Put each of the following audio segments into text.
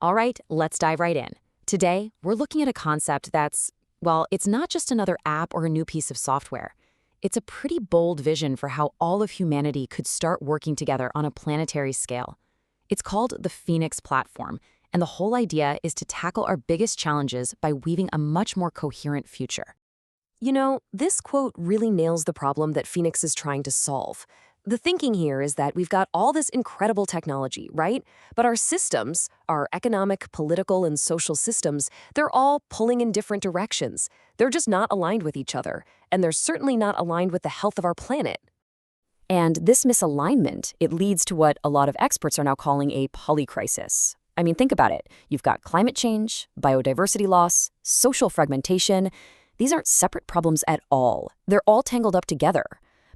All right, let's dive right in. Today, we're looking at a concept that's, well, it's not just another app or a new piece of software. It's a pretty bold vision for how all of humanity could start working together on a planetary scale. It's called the Phoenix Platform, and the whole idea is to tackle our biggest challenges by weaving a much more coherent future. You know, this quote really nails the problem that Phoenix is trying to solve. The thinking here is that we've got all this incredible technology, right? But our systems, our economic, political, and social systems, they're all pulling in different directions. They're just not aligned with each other, and they're certainly not aligned with the health of our planet. And this misalignment, it leads to what a lot of experts are now calling a polycrisis. I mean, think about it. You've got climate change, biodiversity loss, social fragmentation. These aren't separate problems at all. They're all tangled up together.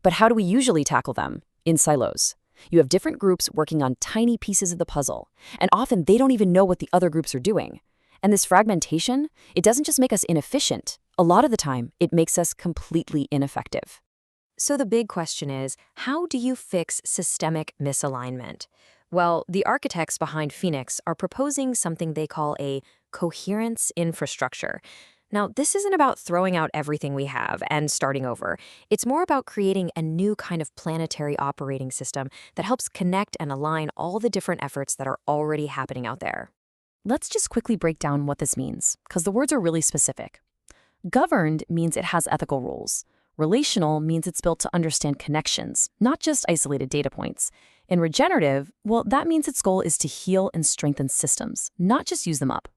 But how do we usually tackle them? In silos. You have different groups working on tiny pieces of the puzzle, and often they don't even know what the other groups are doing. And this fragmentation, it doesn't just make us inefficient. A lot of the time, it makes us completely ineffective. So the big question is, how do you fix systemic misalignment? Well, the architects behind Phoenix are proposing something they call a coherence infrastructure. Now, this isn't about throwing out everything we have and starting over. It's more about creating a new kind of planetary operating system that helps connect and align all the different efforts that are already happening out there. Let's just quickly break down what this means, because the words are really specific. Governed means it has ethical rules. Relational means it's built to understand connections, not just isolated data points. And regenerative, well, that means its goal is to heal and strengthen systems, not just use them up.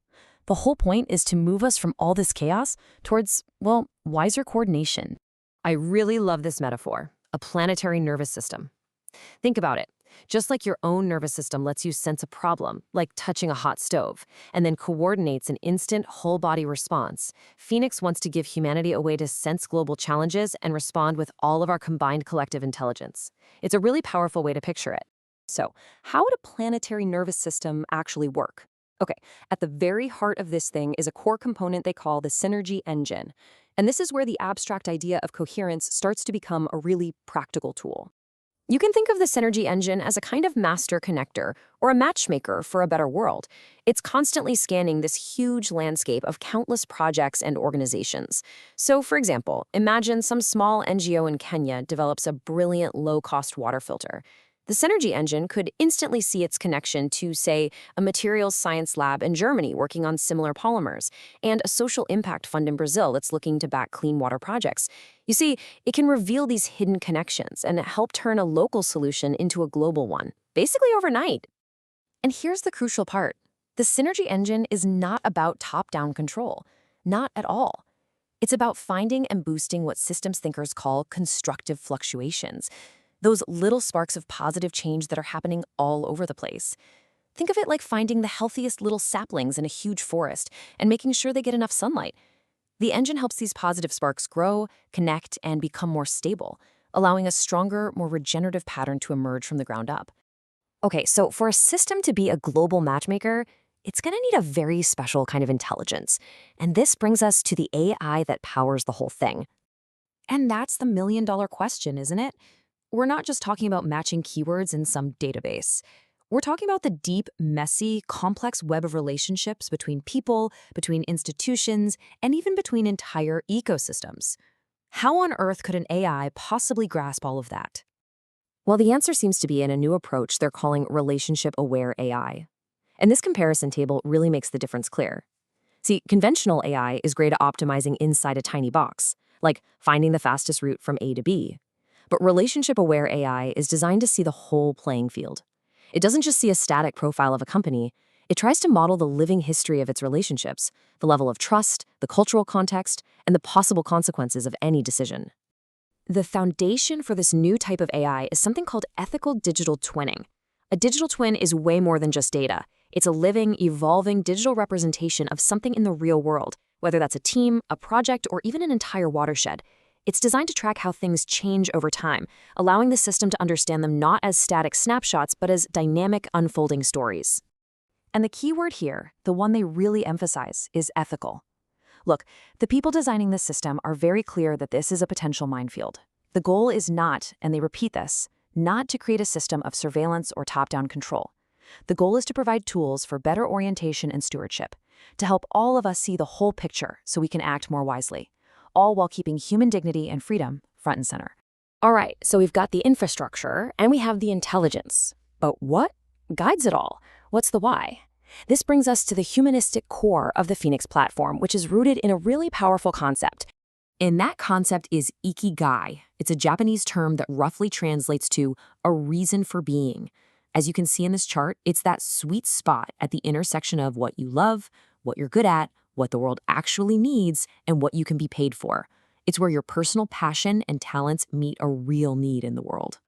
The whole point is to move us from all this chaos towards, well, wiser coordination. I really love this metaphor, a planetary nervous system. Think about it. Just like your own nervous system lets you sense a problem, like touching a hot stove, and then coordinates an instant whole-body response, Phoenix wants to give humanity a way to sense global challenges and respond with all of our combined collective intelligence. It's a really powerful way to picture it. So, how would a planetary nervous system actually work? Okay, at the very heart of this thing is a core component they call the synergy engine. And this is where the abstract idea of coherence starts to become a really practical tool. You can think of the synergy engine as a kind of master connector or a matchmaker for a better world. It's constantly scanning this huge landscape of countless projects and organizations. So, for example, imagine some small NGO in Kenya develops a brilliant low-cost water filter. The Synergy engine could instantly see its connection to, say, a materials science lab in Germany working on similar polymers, and a social impact fund in Brazil that's looking to back clean water projects. You see, it can reveal these hidden connections and help turn a local solution into a global one, basically overnight. And here's the crucial part. The Synergy engine is not about top-down control. Not at all. It's about finding and boosting what systems thinkers call constructive fluctuations. Those little sparks of positive change that are happening all over the place. Think of it like finding the healthiest little saplings in a huge forest and making sure they get enough sunlight. The engine helps these positive sparks grow, connect, and become more stable, allowing a stronger, more regenerative pattern to emerge from the ground up. Okay, so for a system to be a global matchmaker, it's going to need a very special kind of intelligence. And this brings us to the AI that powers the whole thing. And that's the million-dollar question, isn't it? We're not just talking about matching keywords in some database. We're talking about the deep, messy, complex web of relationships between people, between institutions, and even between entire ecosystems. How on earth could an AI possibly grasp all of that? Well, the answer seems to be in a new approach they're calling relationship-aware AI. And this comparison table really makes the difference clear. See, conventional AI is great at optimizing inside a tiny box, like finding the fastest route from A to B. But relationship-aware AI is designed to see the whole playing field. It doesn't just see a static profile of a company. It tries to model the living history of its relationships, the level of trust, the cultural context, and the possible consequences of any decision. The foundation for this new type of AI is something called ethical digital twinning. A digital twin is way more than just data. It's a living, evolving digital representation of something in the real world, whether that's a team, a project, or even an entire watershed. It's designed to track how things change over time, allowing the system to understand them not as static snapshots, but as dynamic, unfolding stories. And the key word here, the one they really emphasize, is ethical. Look, the people designing this system are very clear that this is a potential minefield. The goal is not, and they repeat this, not to create a system of surveillance or top-down control, The goal is to provide tools for better orientation and stewardship, to help all of us see the whole picture so we can act more wisely, all while keeping human dignity and freedom front and center. All right, so we've got the infrastructure and we have the intelligence. But what guides it all? What's the why? This brings us to the humanistic core of the Phoenix platform, which is rooted in a really powerful concept. And that concept is ikigai. It's a Japanese term that roughly translates to a reason for being. As you can see in this chart, it's that sweet spot at the intersection of what you love, what you're good at, what the world actually needs, and what you can be paid for. It's where your personal passion and talents meet a real need in the world.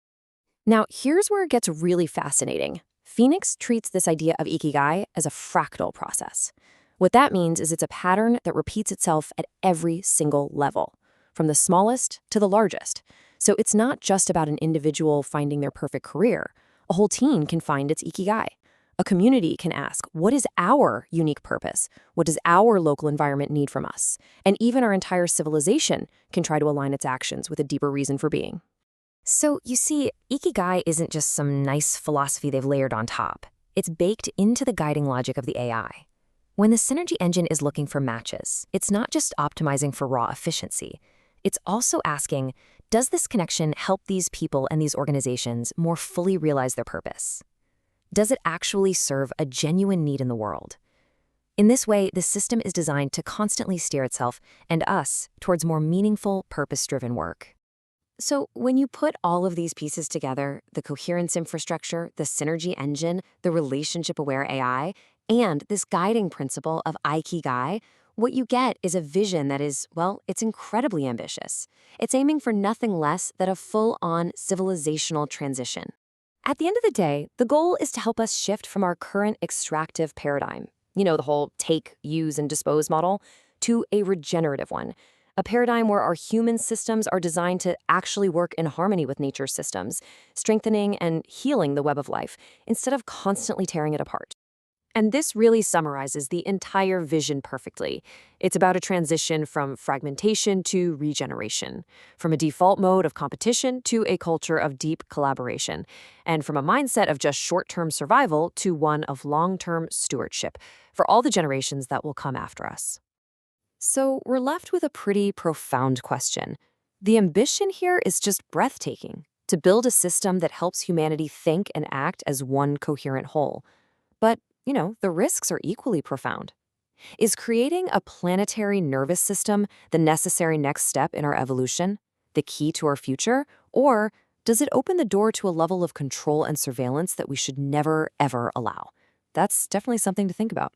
Now, here's where it gets really fascinating. Phoenix treats this idea of ikigai as a fractal process. What that means is it's a pattern that repeats itself at every single level, from the smallest to the largest. So it's not just about an individual finding their perfect career. A whole team can find its ikigai. A community can ask, what is our unique purpose? What does our local environment need from us? And even our entire civilization can try to align its actions with a deeper reason for being. So you see, ikigai isn't just some nice philosophy they've layered on top. It's baked into the guiding logic of the AI. When the synergy engine is looking for matches, it's not just optimizing for raw efficiency. It's also asking, does this connection help these people and these organizations more fully realize their purpose? Does it actually serve a genuine need in the world? In this way, the system is designed to constantly steer itself and us towards more meaningful, purpose-driven work. So when you put all of these pieces together, the coherence infrastructure, the synergy engine, the relationship-aware AI, and this guiding principle of ikigai, what you get is a vision that is, well, it's incredibly ambitious. It's aiming for nothing less than a full-on civilizational transition. At the end of the day, the goal is to help us shift from our current extractive paradigm, the whole take, use, and dispose model, to a regenerative one. A paradigm where our human systems are designed to actually work in harmony with nature's systems, strengthening and healing the web of life, instead of constantly tearing it apart. And this really summarizes the entire vision perfectly. It's about a transition from fragmentation to regeneration, from a default mode of competition to a culture of deep collaboration, and from a mindset of just short-term survival to one of long-term stewardship for all the generations that will come after us. So we're left with a pretty profound question. The ambition here is just breathtaking, to build a system that helps humanity think and act as one coherent whole. But the risks are equally profound. Is creating a planetary nervous system the necessary next step in our evolution, the key to our future, or does it open the door to a level of control and surveillance that we should never, ever allow? That's definitely something to think about.